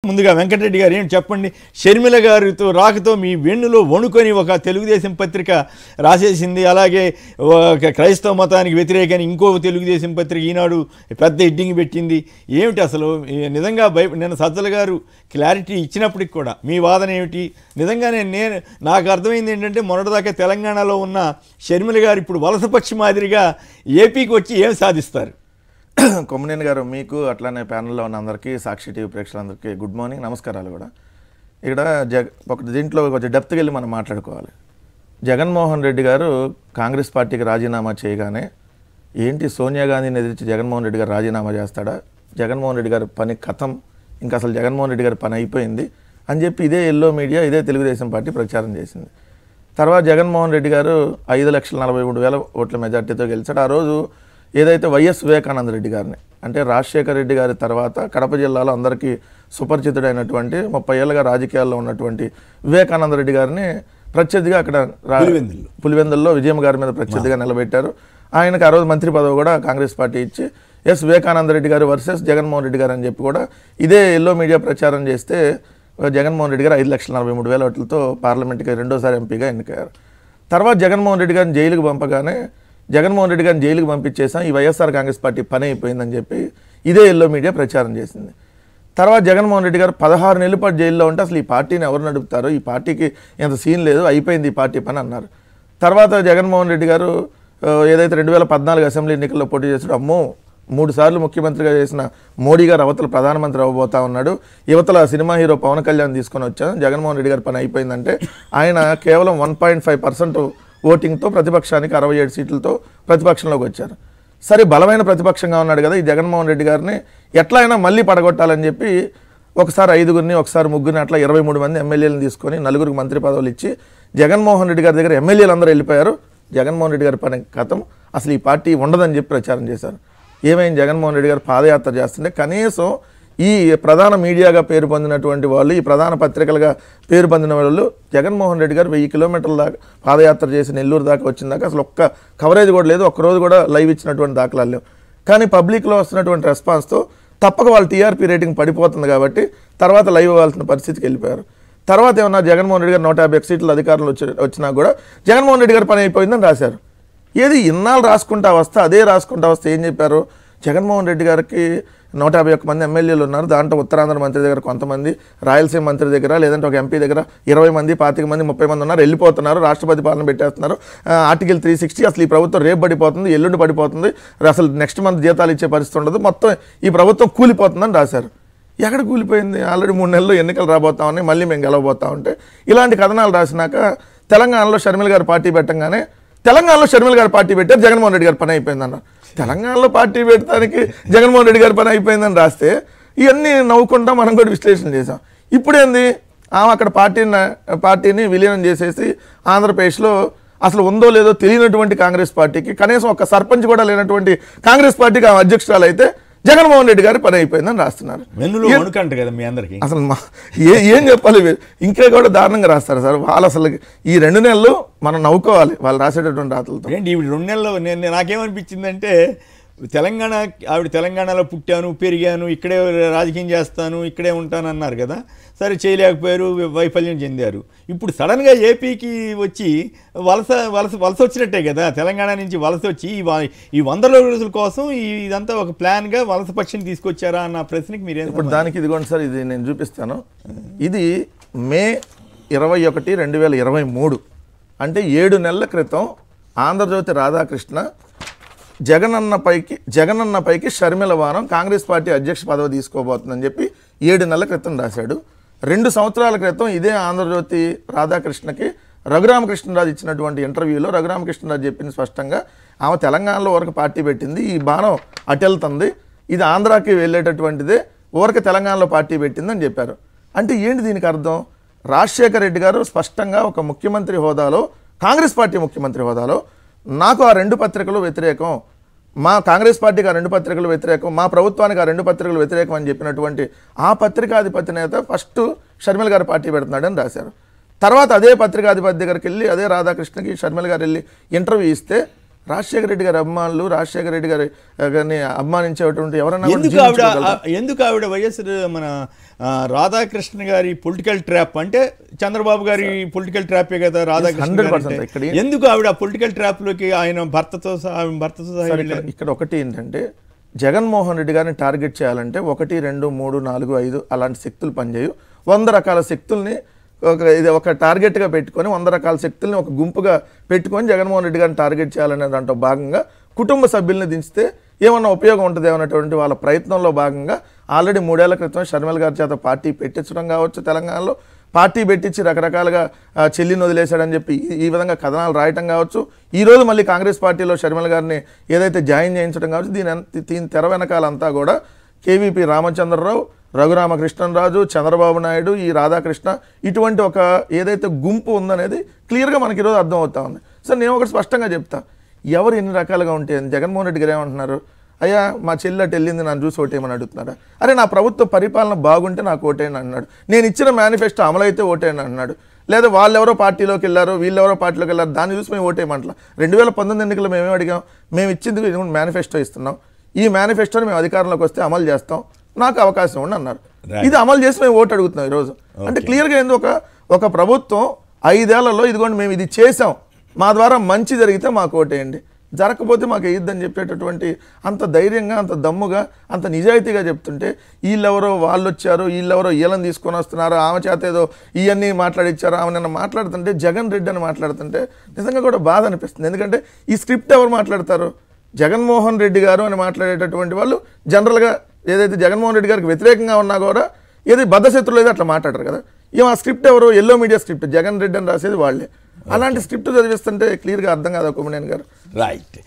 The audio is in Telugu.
ముందుగా వెంకటరెడ్డి గారు ఏంటి చెప్పండి. షర్మిల గారితో రాకతో మీ వెన్నులో వణుకొని ఒక తెలుగుదేశం పత్రిక రాసేసింది. అలాగే క్రైస్తవ మతానికి వ్యతిరేకని ఇంకో తెలుగుదేశం పత్రిక ఈనాడు పెద్ద హెడ్డింగ్ పెట్టింది. ఏమిటి అసలు నిజంగా నిన్న సజ్జల గారు క్లారిటీ ఇచ్చినప్పటికి కూడా మీ వాదన ఏమిటి? నిజంగానే నాకు అర్థమైంది ఏంటంటే మొన్నటిదాకా తెలంగాణలో ఉన్న షర్మిల గారు ఇప్పుడు వలసపక్షి మాదిరిగా ఏపీకి వచ్చి ఏం సాధిస్తారు? కొమ్మనేని గారు, మీకు అట్లానే ప్యానెల్లో ఉన్న అందరికీ, సాక్షి టీవీ ప్రేక్షకులందరికీ గుడ్ మార్నింగ్, నమస్కారాలు. కూడా ఇక్కడ దీంట్లో కొంచెం డెప్త్కి వెళ్ళి మనం మాట్లాడుకోవాలి. జగన్మోహన్ రెడ్డి గారు కాంగ్రెస్ పార్టీకి రాజీనామా చేయగానే ఏంటి సోనియా గాంధీని ఎదిరించి జగన్మోహన్ రెడ్డి గారు రాజీనామా చేస్తాడా, జగన్మోహన్ రెడ్డి గారి పని కథం, ఇంకా అసలు జగన్మోహన్ రెడ్డి గారి పని అయిపోయింది అని చెప్పి ఇదే ఎల్లో మీడియా, ఇదే తెలుగుదేశం పార్టీ ప్రచారం చేసింది. తర్వాత జగన్మోహన్ రెడ్డి గారు 5,43,000 ఓట్ల మెజార్టీతో గెలిచాడు. ఆ రోజు ఏదైతే వైఎస్ వివేకానంద రెడ్డి గారిని, అంటే రాజశేఖర రెడ్డి గారి తర్వాత కడప జిల్లాలో అందరికీ సుపరిచితుడైనటువంటి 30 ఏళ్ళగా రాజకీయాల్లో ఉన్నటువంటి వివేకానంద రెడ్డి గారిని ప్రత్యర్థిగా అక్కడ పులివెందుల్లో విజయమ్మ గారి మీద ప్రత్యర్థిగా నిలబెట్టారు. ఆయనకు ఆ రోజు మంత్రి పదవి కూడా కాంగ్రెస్ పార్టీ ఇచ్చి ఎస్ వివేకానంద రెడ్డి గారు వర్సెస్ జగన్మోహన్ రెడ్డి గారు అని చెప్పి కూడా ఇదే ఎల్లో మీడియా ప్రచారం చేస్తే జగన్మోహన్ రెడ్డి గారు 5,43,000 ఓట్లతో పార్లమెంట్కి రెండోసారి ఎంపీగా ఎన్నికయ్యారు. తర్వాత జగన్మోహన్ రెడ్డి గారిని జైలుకు పంపగానే జగన్మోహన్ రెడ్డి గారిని జైలుకు పంపించేసాం, ఈ వైఎస్ఆర్ కాంగ్రెస్ పార్టీ పని అయిపోయిందని చెప్పి ఇదే ఎల్లో మీడియా ప్రచారం చేసింది. తర్వాత జగన్మోహన్ రెడ్డి గారు 16 నెలల పాటు జైల్లో ఉంటే అసలు ఈ పార్టీని ఎవరు నడుపుతారో, ఈ పార్టీకి ఎంత సీన్ లేదు, అయిపోయింది ఈ పార్టీ పని అన్నారు. తర్వాత జగన్మోహన్ రెడ్డి గారు ఏదైతే 2014 అసెంబ్లీ ఎన్నికల్లో పోటీ చేశాడో, అమ్మో 3 సార్లు ముఖ్యమంత్రిగా చేసిన మోడీ గారు అవతల ప్రధానమంత్రి అవ్వబోతా ఉన్నాడు, యువతల సినిమా హీరో పవన్ కళ్యాణ్ తీసుకొని వచ్చాను, జగన్మోహన్ రెడ్డి గారి పని అయిపోయిందంటే ఆయన కేవలం 1.5% ఓటింగ్తో ప్రతిపక్షానికి 67 సీట్లతో ప్రతిపక్షంలోకి వచ్చారు. సరే బలమైన ప్రతిపక్షంగా ఉన్నాడు కదా, ఈ జగన్మోహన్ రెడ్డి గారిని ఎట్లా అయినా మళ్ళీ పడగొట్టాలని చెప్పి ఒకసారి 5గురిని, ఒకసారి 3గురిని, అట్లా 23 మంది ఎమ్మెల్యేలను తీసుకొని 4గురికి మంత్రి పదవులు ఇచ్చి జగన్మోహన్ రెడ్డి గారి దగ్గర ఎమ్మెల్యేలు అందరూ వెళ్ళిపోయారు. జగన్మోహన్ రెడ్డి గారి పని కథం, అసలు ఈ పార్టీ ఉండదని చెప్పి ప్రచారం చేశారు. ఏమైంది, జగన్మోహన్ రెడ్డి గారు పాదయాత్ర చేస్తుంటే కనీసం ఈ ప్రధాన మీడియాగా పేరు పొందినటువంటి వాళ్ళు, ఈ ప్రధాన పత్రికలుగా పేరు పొందిన వాళ్ళు జగన్మోహన్ రెడ్డి గారు 1000 కిలోమీటర్ల దాకా పాదయాత్ర చేసి నెల్లూరు దాకా వచ్చిందాక అసలు ఒక్క కవరేజ్ కూడా లేదు, ఒక్కరోజు కూడా లైవ్ ఇచ్చినటువంటి దాఖలాలు లేవు. కానీ పబ్లిక్లో వస్తున్నటువంటి రెస్పాన్స్తో తప్పక వాళ్ళ టీఆర్పీ రేటింగ్ పడిపోతుంది కాబట్టి తర్వాత లైవ్ ఇవ్వాల్సిన పరిస్థితికి వెళ్ళిపోయారు. తర్వాత ఏమన్నా జగన్మోహన్ రెడ్డి గారు 151 సీట్లు అధికారులు వచ్చినా కూడా జగన్మోహన్ రెడ్డి గారి పని అయిపోయిందని రాశారు. ఏది ఇన్నాళ్ళు రాసుకుంటా వస్తే అదే రాసుకుంటా వస్తే ఏం చెప్పారు, జగన్మోహన్ రెడ్డి గారికి 151 మంది ఎమ్మెల్యేలు ఉన్నారు, దాంట్లో ఉత్తరాంధ్ర మంత్రి దగ్గర కొంతమంది, రాయలసీమ మంత్రి దగ్గర లేదంటే ఒక ఎంపీ దగ్గర 20 మంది 25 మంది 30 మంది ఉన్నారు, వెళ్ళిపోతున్నారు, రాష్ట్రపతి పాలన పెట్టేస్తున్నారు, ఆర్టికల్ 360 అసలు ఈ ప్రభుత్వం రేపు పడిపోతుంది, ఎల్లుండి పడిపోతుంది, అసలు నెక్స్ట్ మంత్ జీతాలు ఇచ్చే పరిస్థితి ఉండదు, మొత్తం ఈ ప్రభుత్వం కూలిపోతుందని రాశారు. ఎక్కడ కూలిపోయింది, ఆల్రెడీ 3 నెలల్లో ఎన్నికలు రాబోతామని మళ్ళీ మేము గెలవబోతా ఉంటే ఇలాంటి కథనాలు రాసినాక తెలంగాణలో షర్మిల గారు పార్టీ పెట్టంగానే తెలంగాణలో షర్మిల గారు పార్టీ పెట్టారు, జగన్మోహన్ రెడ్డి గారి పని అయిపోయిందన్నారు. తెలంగాణలో పార్టీ పెట్టడానికి జగన్మోహన్ రెడ్డి గారి పని అయిపోయిందని రాస్తే ఇవన్నీ నవ్వుకుంటా మనం కూడా విశ్లేషణ చేసాం. ఇప్పుడేంది, ఆమె అక్కడ పార్టీని విలీనం చేసేసి ఆంధ్రప్రదేశ్లో అసలు ఉందో లేదో తెలియనటువంటి కాంగ్రెస్ పార్టీకి, కనీసం ఒక సర్పంచ్ కూడా లేనటువంటి కాంగ్రెస్ పార్టీకి ఆమె అధ్యక్షురాలు అయితే జగన్మోహన్ రెడ్డి గారి పని అయిపోయిందని రాస్తున్నారు. అసలు ఏం చెప్పాలి, ఇంకా కూడా దారుణంగా రాస్తారు సార్ వాళ్ళు. అసలు ఈ 2 నెలలు మనం నవ్వుకోవాలి వాళ్ళు రాసేటటువంటి రాతలతో. ఏంటి ఈ 2 నెలల్లో నాకేమనిపించిందంటే, ఆవిడ తెలంగాణలో పుట్టాను పెరిగాను, ఇక్కడే రాజకీయం చేస్తాను, ఇక్కడే ఉంటాను అన్నారు కదా, సరే చేయలేకపోయారు, వైఫల్యం చెందారు. ఇప్పుడు సడన్గా ఏపీకి వచ్చి వలస వచ్చినట్టే కదా, తెలంగాణ నుంచి వలస వచ్చి ఈ 100 రోజుల కోసం ఇదంతా ఒక ప్లాన్గా వలస పక్షిని తీసుకొచ్చారా అన్న ప్రశ్నకి మీరేం? ఇప్పుడు దానికి ఇదిగోండి సార్, ఇది నేను చూపిస్తాను. ఇది మే 21, 2023 అంటే 7 నెలల క్రితం ఆంధ్రజ్యోతి రాధాకృష్ణ జగనన్నపైకి షర్మిల వారం కాంగ్రెస్ పార్టీ అధ్యక్ష పదవి తీసుకోబోతుందని చెప్పి 7 నెలల క్రితం రాశాడు. 2 సంవత్సరాల క్రితం ఇదే ఆంధ్రజ్యోతి రాధాకృష్ణకి రఘురామకృష్ణరాజు ఇచ్చినటువంటి ఇంటర్వ్యూలో రఘురామకృష్ణరాజు చెప్పింది స్పష్టంగా, ఆమె తెలంగాణలో వరకు పార్టీ పెట్టింది, ఈ బాణం అటెళ్తుంది, ఇది ఆంధ్రాకి వెళ్ళేటటువంటిదే, ఊరికి తెలంగాణలో పార్టీ పెట్టిందని చెప్పారు. అంటే ఏంటి దీనికి అర్థం? రాజశేఖర రెడ్డి గారు స్పష్టంగా ఒక ముఖ్యమంత్రి హోదాలో, కాంగ్రెస్ పార్టీ ముఖ్యమంత్రి హోదాలో, నాకు ఆ 2 పత్రికలు వ్యతిరేకం, మా కాంగ్రెస్ పార్టీకి ఆ 2 పత్రికలు వ్యతిరేకం, మా ప్రభుత్వానికి ఆ 2 పత్రికలు వ్యతిరేకం అని చెప్పినటువంటి ఆ పత్రికాధిపతి నేత ఫస్ట్ షర్మిల గారు పార్టీ పెడుతున్నాడని రాశారు. తర్వాత అదే పత్రికాధిపతి దగ్గరికి వెళ్ళి అదే రాధాకృష్ణకి షర్మిల గారు వెళ్ళి ఇంటర్వ్యూ ఇస్తే రాజశేఖర రెడ్డి గారి అభిమానులు, రాజశేఖర రెడ్డి గారిని అభిమానించేటువంటి ఎవరన్నా కూడా ఎందుకు ఆవిడ వైఎస్ మన రాధాకృష్ణ గారి పొలిటికల్ ట్రాప్ అంటే చంద్రబాబు గారి పొలిటికల్ ట్రాపే కదా రాధాకృష్ణ గారు, ఎందుకు ఆవిడ పొలిటికల్ ట్రాప్ లోకి ఆయన భర్తతో సహా ఇక్కడ ఒకటి ఏంటంటే జగన్మోహన్ రెడ్డి గారిని టార్గెట్ చేయాలంటే 1, 2, 3, 4, 5 అలాంటి శక్తులు పనిచేయు. 100 రకాల శక్తుల్ని ఒక టార్గెట్గా పెట్టుకొని 100 రకాల శక్తుల్ని ఒక గుంపుగా పెట్టుకొని జగన్మోహన్ రెడ్డి గారిని టార్గెట్ చేయాలనే దాంట్లో భాగంగా కుటుంబ సభ్యుల్ని దించితే ఏమన్నా ఉపయోగం ఉంటుంది అన్నటువంటి వాళ్ళ ప్రయత్నంలో భాగంగా ఆల్రెడీ 3 ఏళ్ల క్రితం షర్మిల గారి చేత పార్టీ పెట్టించడం కావచ్చు, తెలంగాణలో పార్టీ పెట్టించి రకరకాలుగా చెల్లిని వదిలేశాడని చెప్పి ఈ విధంగా కథనాలు రాయటం కావచ్చు, ఈరోజు మళ్ళీ కాంగ్రెస్ పార్టీలో షర్మిల గారిని ఏదైతే జాయిన్ చేయించడం కావచ్చు, దీని తెర వెనకాలంతా కూడా కేవీపీ రామచంద్రరావు, రఘురామకృష్ణరాజు, చంద్రబాబు నాయుడు, ఈ రాధాకృష్ణ ఇటువంటి ఒక ఏదైతే గుంపు ఉందనేది క్లియర్గా మనకి ఈరోజు అర్థమవుతా ఉంది. సో నేను ఒకటి స్పష్టంగా చెప్తా, ఎవరు ఎన్ని రకాలుగా ఉంటే జగన్మోహన్ రెడ్డి గారు ఏమంటున్నారు, అయ్యా మా చెల్లెట వెళ్ళింది నన్ను చూసి ఓటేయమని అడుగుతున్నారా? అరే నా ప్రభుత్వ పరిపాలన బాగుంటే నాకు ఓటేయని అన్నాడు, నేను ఇచ్చిన మేనిఫెస్టో అమలైతే ఓటేయని అన్నాడు, లేదా వాళ్ళెవరో పార్టీలోకి వెళ్ళారు వీళ్ళెవరో పార్టీలోకి వెళ్ళారు దాన్ని చూసి మేము ఓటేయమంటలా. 2019 ఎన్నికల్లో మేమేం అడిగాం, మేము ఇచ్చింది మేనిఫెస్టో ఇస్తున్నాం, ఈ మేనిఫెస్టోని మేము అధికారంలోకి వస్తే అమలు చేస్తాం, నాకు అవకాశం ఉండి అన్నారు. ఇది అమలు చేసి మేము ఓటు అడుగుతున్నాం ఈరోజు. అంటే క్లియర్గా ఏంది, ఒక ప్రభుత్వం 5 ఏళ్లలో ఇదిగోండి మేము ఇది చేసాం, మా ద్వారా మంచి జరిగితే మాకు ఓటేయండి, జరగకపోతే మాకు వేయద్దని చెప్పేటటువంటి అంత ధైర్యంగా, అంత దమ్ముగా, అంత నిజాయితీగా చెప్తుంటే వీళ్ళెవరో వాళ్ళు వచ్చారు, వీళ్ళెవరో వీళ్ళని తీసుకొని వస్తున్నారు, ఆమె చేత ఏదో ఇవన్నీ మాట్లాడిచ్చారు, ఆమె నన్ను మాట్లాడుతుంటే జగన్ రెడ్డి అని మాట్లాడుతుంటే నిజంగా కూడా బాధ అనిపిస్తుంది. ఎందుకంటే ఈ స్క్రిప్ట్ ఎవరు మాట్లాడతారు, జగన్మోహన్ రెడ్డి గారు అని మాట్లాడేటటువంటి వాళ్ళు జనరల్గా ఏదైతే జగన్మోహన్ రెడ్డి గారికి వ్యతిరేకంగా ఉన్నా కూడా ఏది బద్ధశత్రులు ఏదో అట్లా మాట్లాడరు కదా. ఆ స్క్రిప్ట్ ఎవరు, yellow media script, Jagan Reddy అని రాసేది వాళ్ళే. అలాంటి స్క్రిప్ట్ చదివిస్తుంటే క్లియర్గా అర్థం కాదు కొమ్మినేని గారు. రైట్.